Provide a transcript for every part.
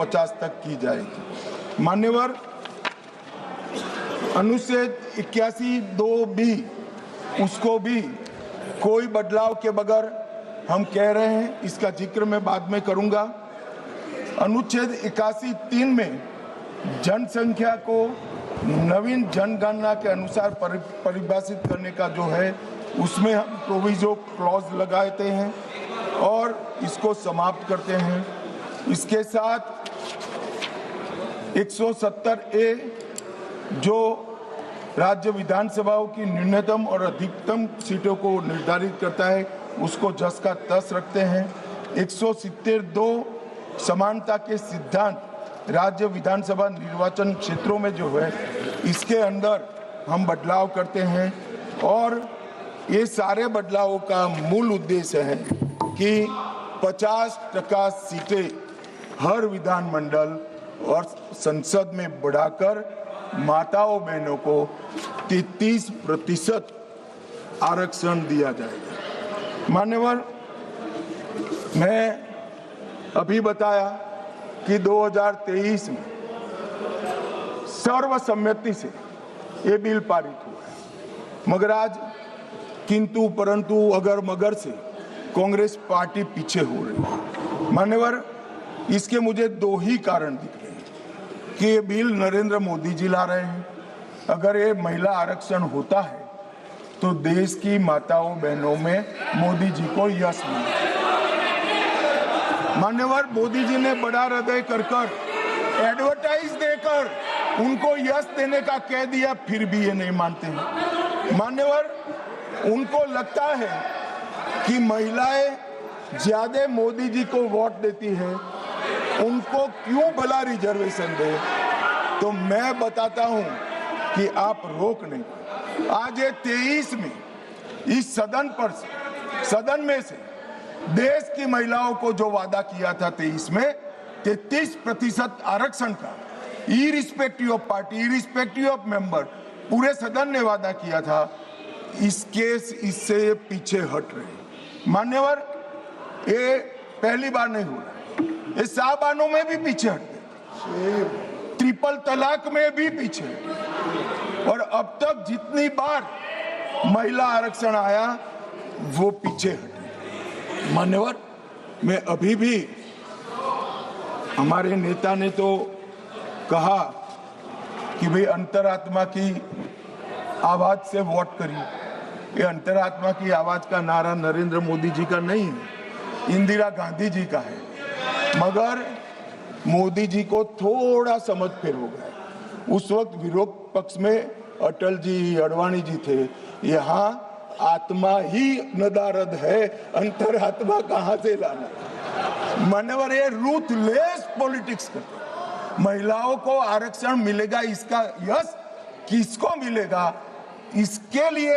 50 तक की जाएगी। मान्यवर, अनुच्छेद 81(2)(b) उसको भी कोई बदलाव के बगैर हम कह रहे हैं, इसका जिक्र मैं बाद में करूंगा। अनुच्छेद 81(3) में जनसंख्या को नवीन जनगणना के अनुसार परिभाषित करने का जो है, उसमें हम प्रोविजो क्लॉज लगाते हैं और इसको समाप्त करते हैं। इसके साथ 170A जो राज्य विधानसभाओं की न्यूनतम और अधिकतम सीटों को निर्धारित करता है, उसको जस का तस रखते हैं। 170(2) समानता के सिद्धांत राज्य विधानसभा निर्वाचन क्षेत्रों में जो है, इसके अंदर हम बदलाव करते हैं और ये सारे बदलावों का मूल उद्देश्य है कि 50% सीटें हर विधानमंडल और संसद में बढ़ाकर माताओं बहनों को 33% आरक्षण दिया जाएगा। मान्यवर, मैं अभी बताया कि 2023 में सर्वसम्मति से ये बिल पारित हुआ है, मगर आज किंतु परंतु अगर मगर से कांग्रेस पार्टी पीछे हो रही है। मान्यवर, इसके मुझे दो ही कारण दिख रहे हैं कि ये बिल नरेंद्र मोदी जी ला रहे हैं। अगर ये महिला आरक्षण होता है तो देश की माताओं बहनों में मोदी जी को यश मिला। मान्यवर, मोदी जी ने बड़ा हृदय कर एडवर्टाइज देकर उनको यश देने का कह दिया, फिर भी ये नहीं मानते हैं। मान्यवर, उनको लगता है कि महिलाएं ज्यादा मोदी जी को वोट देती है, उनको क्यों भला रिजर्वेशन दे। तो मैं बताता हूं कि आप रोक नहीं। आज ये 23 में इस सदन में से देश की महिलाओं को जो वादा किया था 23 में 33% आरक्षण का, irrespective of party, irrespective of member, पूरे सदन ने वादा किया था, इससे पीछे हट रहे। मान्यवर, ये पहली बार नहीं हुआ, ये साबानों में भी पीछे हट गए, ट्रिपल तलाक में भी पीछे, और अब तक जितनी बार महिला आरक्षण आया वो पीछे हटे। मान्यवर, मैं अभी भी, हमारे नेता ने तो कहा कि भाई अंतरात्मा की आवाज से वोट करिए। ये अंतरात्मा की आवाज का नारा नरेंद्र मोदी जी का नहीं है, इंदिरा गांधी जी का है, मगर मोदी जी को थोड़ा समझ फेर हो गया। उस वक्त विरोध पक्ष में अटल जी, अडवाणी जी थे। यहाँ आत्मा ही नदारद है, अंतरात्मा कहां से लाना। मान्यवर, ये रूथलेस पॉलिटिक्स करते। महिलाओं को आरक्षण मिलेगा, इसका यश किसको मिलेगा, इसके लिए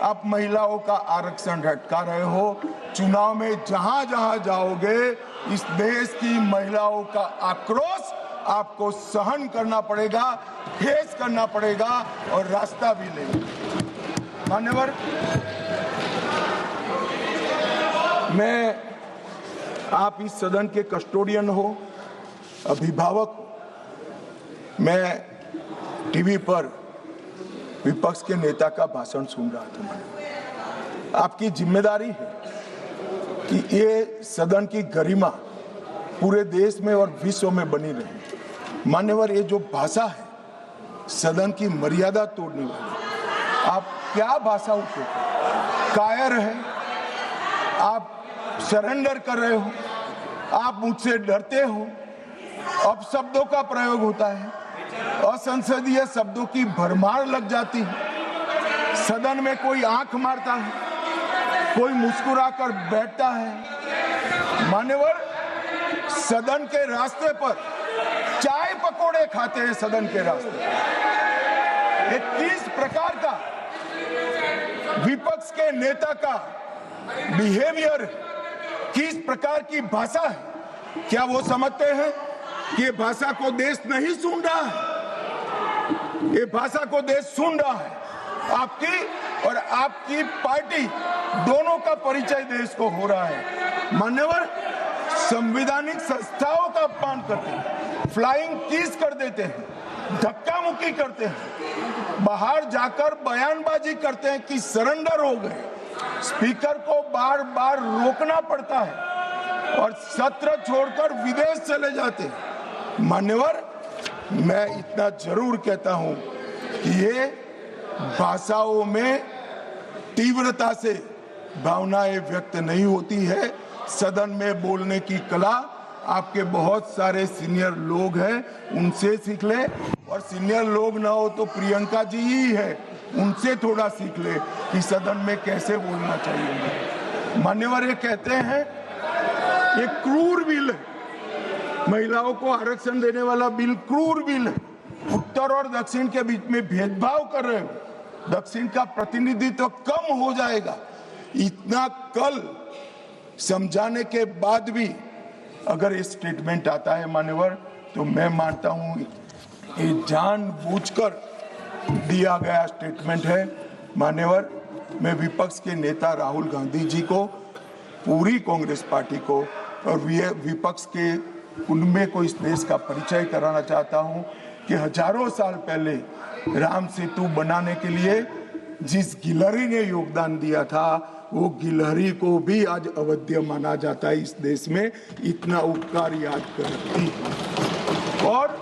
आप महिलाओं का आरक्षण हटका रहे हो। चुनाव में जहां जहां जाओगे, इस देश की महिलाओं का आक्रोश आपको सहन करना पड़ेगा, फेस करना पड़ेगा और रास्ता भी लेंगे। मान्यवर, मैं, आप इस सदन के कस्टोडियन हो, अभिभावक हो। मैं टीवी पर विपक्ष के नेता का भाषण सुन रहा था। आपकी जिम्मेदारी है कि ये सदन की गरिमा पूरे देश में और विश्व में बनी रहे। मान्यवर, ये जो भाषा है सदन की मर्यादा तोड़ने वाली, आप क्या भाषा उपयोग, कायर है, आप सरेंडर कर रहे हो, आप मुझसे डरते हो, अपशब्दों का प्रयोग होता है, असंसदीय शब्दों की भरमार लग जाती है। सदन में कोई आंख मारता है, कोई मुस्कुराकर बैठता है। मान्यवर, सदन के रास्ते पर चाय पकोड़े खाते हैं। सदन के रास्ते ये किस प्रकार का विपक्ष के नेता का बिहेवियर, किस प्रकार की भाषा है। क्या वो समझते हैं कि ये भाषा को देश नहीं सुन रहा है? ये भाषा को देश सुन रहा है। आपकी और आपकी पार्टी दोनों का परिचय देश को हो रहा है। मान्यवर, संवैधानिक संस्थाओं का अपमान करते हैं। फ्लाइंग किस कर देते हैं, धक्का मुक्की करते हैं, बाहर जाकर बयानबाजी करते हैं कि सरेंडर हो गए। स्पीकर को बार बार रोकना पड़ता है और सत्र छोड़कर विदेश चले जाते हैं। मान्यवर, मैं इतना जरूर कहता हूं कि ये भाषाओं में तीव्रता से भावनाएं व्यक्त नहीं होती है। सदन में बोलने की कला आपके बहुत सारे सीनियर लोग हैं, उनसे सीख ले, और सीनियर लोग ना हो तो प्रियंका जी ही है, उनसे थोड़ा सीख ले कि सदन में कैसे बोलना चाहिए। मान्यवर, ये कहते हैं ये क्रूर बिल है, महिलाओं को आरक्षण देने वाला बिल क्रूर बिल है। उत्तर और दक्षिण के बीच में भेदभाव कर रहे हो, दक्षिण का प्रतिनिधित्व कम हो जाएगा। इतना कल समझाने के बाद भी अगर ये स्टेटमेंट आता है मान्यवर, तो मैं मानता हूं ये जानबूझकर दिया गया स्टेटमेंट है। मान्यवर, मैं विपक्ष के नेता राहुल गांधी जी को, पूरी कांग्रेस पार्टी को और विपक्ष के उनमें को इस देश का परिचय कराना चाहता हूं कि हजारों साल पहले राम सेतु बनाने के लिए जिस गिलहरी ने योगदान दिया था, वो गिलहरी को भी आज अवध्य माना जाता है इस देश में। इतना उपकार याद करती, और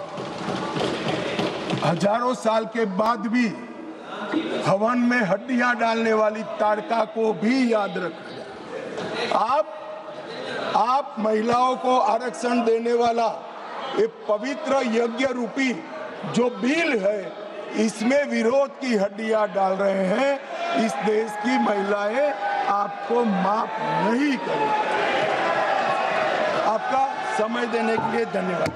हजारों साल के बाद भी हवन में हड्डियां डालने वाली ताड़का को भी याद रखा जाए। आप महिलाओं को आरक्षण देने वाला ये पवित्र यज्ञ रूपी जो बिल है, इसमें विरोध की हड्डियां डाल रहे हैं। इस देश की महिलाएं आपको माफ नहीं करेंगी। आपका समय देने के लिए धन्यवाद।